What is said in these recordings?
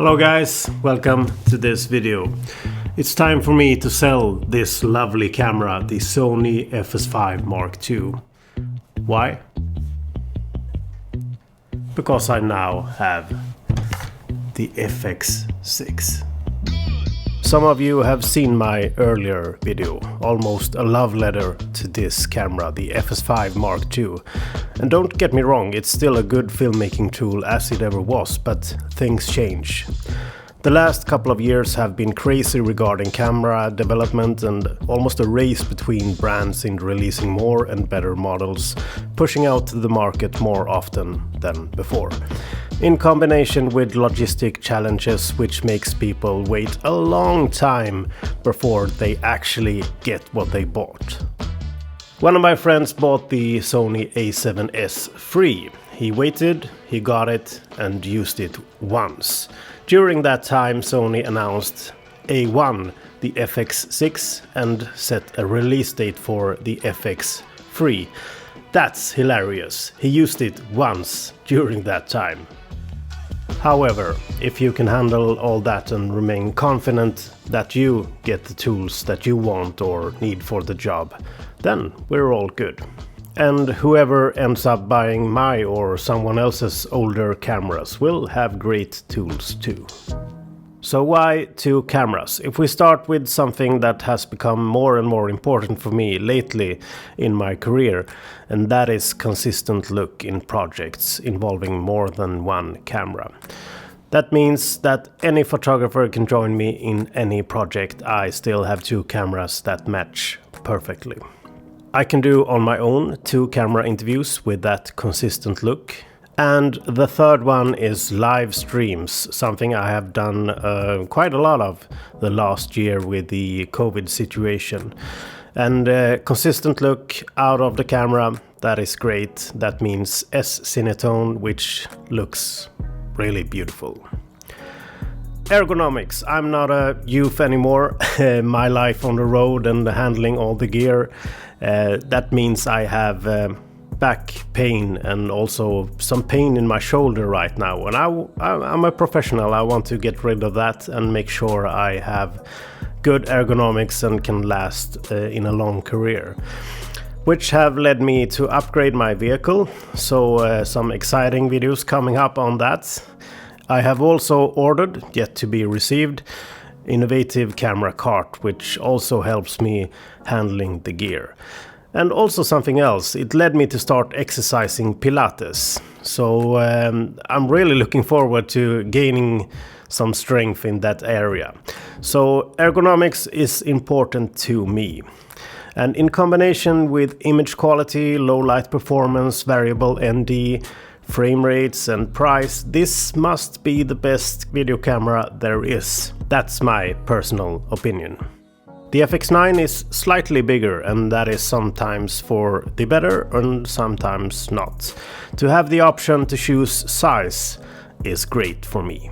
Hello guys, welcome to this video. It's time for me to sell this lovely camera, the Sony FX9 Mark II. Why? Because I now have the FX6. Some of you have seen my earlier video, almost a love letter to this camera, the FX9 Mark II. And don't get me wrong, it's still a good filmmaking tool as it ever was, but things change. The last couple of years have been crazy regarding camera development and almost a race between brands in releasing more and better models, pushing out to the market more often than before. In combination with logistic challenges which makes people wait a long time before they actually get what they bought. One of my friends bought the Sony A7S free. He waited, he got it and used it once. During that time Sony announced A1, the FX6, and set a release date for the FX3. That's hilarious. He used it once during that time. However, if you can handle all that and remain confident that you get the tools that you want or need for the job, then we're all good. And whoever ends up buying my or someone else's older cameras will have great tools too. So why two cameras? If we start with something that has become more and more important for me lately in my career, and that is consistent look in projects involving more than one camera. That means that any photographer can join me in any project. I still have two cameras that match perfectly. I can do on my own 2 camera interviews with that consistent look. And the third one is live streams, something I have done quite a lot of the last year with the COVID situation. And consistent look out of the camera, that is great. That means S-cinetone, which looks really beautiful. Ergonomics. I'm not a youth anymore. My life on the road and handling all the gear. That means I have back pain and also some pain in my shoulder right now. And I'm a professional. I want to get rid of that and make sure I have good ergonomics and can last in a long career. Which have led me to upgrade my vehicle. So some exciting videos coming up on that. I have also ordered, yet to be received, innovative camera cart, which also helps me handling the gear. And also something else, it led me to start exercising Pilates. So I'm really looking forward to gaining some strength in that area. So ergonomics is important to me. And in combination with image quality, low light performance, variable ND, frame rates and price, this must be the best video camera there is. That's my personal opinion. The FX9 is slightly bigger, and that is sometimes for the better and sometimes not. To have the option to choose size is great for me.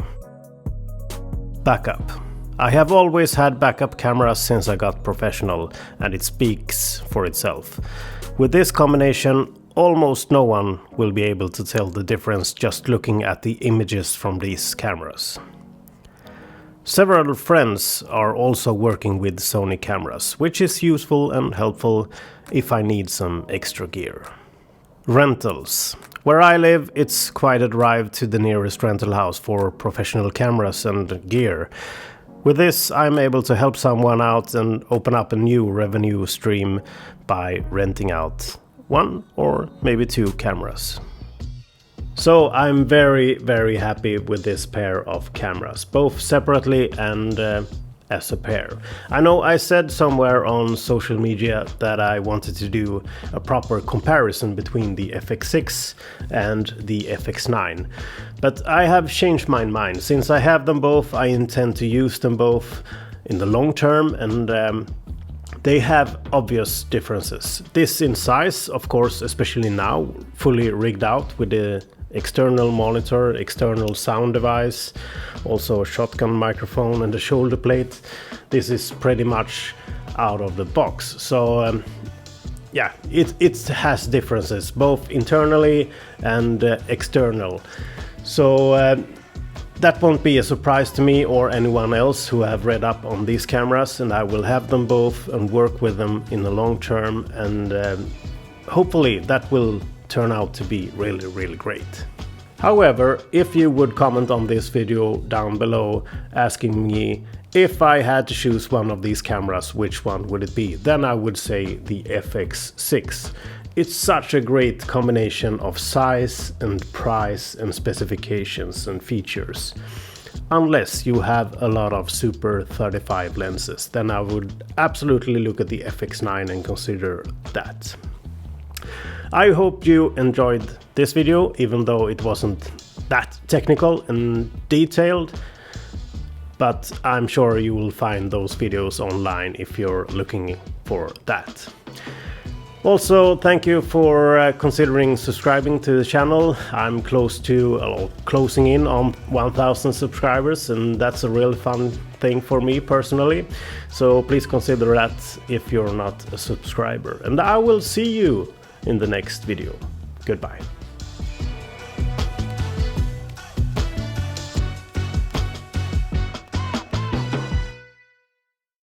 Backup. I have always had backup cameras since I got professional, and it speaks for itself. With this combination, almost no one will be able to tell the difference just looking at the images from these cameras. Several friends are also working with Sony cameras, which is useful and helpful if I need some extra gear. Rentals. Where I live, it's quite a drive to the nearest rental house for professional cameras and gear. With this, I'm able to help someone out and open up a new revenue stream by renting out 1 or maybe 2 cameras. So I'm very, very happy with this pair of cameras, both separately and as a pair. I know I said somewhere on social media that I wanted to do a proper comparison between the FX6 and the FX9, but I have changed my mind. Since I have them both, I intend to use them both in the long term, and they have obvious differences. This in size, of course, especially now, fully rigged out with the external monitor, external sound device, also a shotgun microphone and a shoulder plate. This is pretty much out of the box. So yeah, it has differences both internally and external. So That won't be a surprise to me or anyone else who have read up on these cameras, and I will have them both and work with them in the long term, and hopefully that will turn out to be really great. However, if you would comment on this video down below asking me if I had to choose one of these cameras, which one would it be? Then I would say the FX6. It's such a great combination of size and price and specifications and features. Unless you have a lot of Super 35 lenses, then I would absolutely look at the FX9 and consider that. I hope you enjoyed this video, even though it wasn't that technical and detailed, but I'm sure you will find those videos online if you're looking for that. Also, thank you for considering subscribing to the channel. I'm closing in on 1000 subscribers, and that's a really fun thing for me personally. So please consider that if you're not a subscriber. And I will see you in the next video. Goodbye.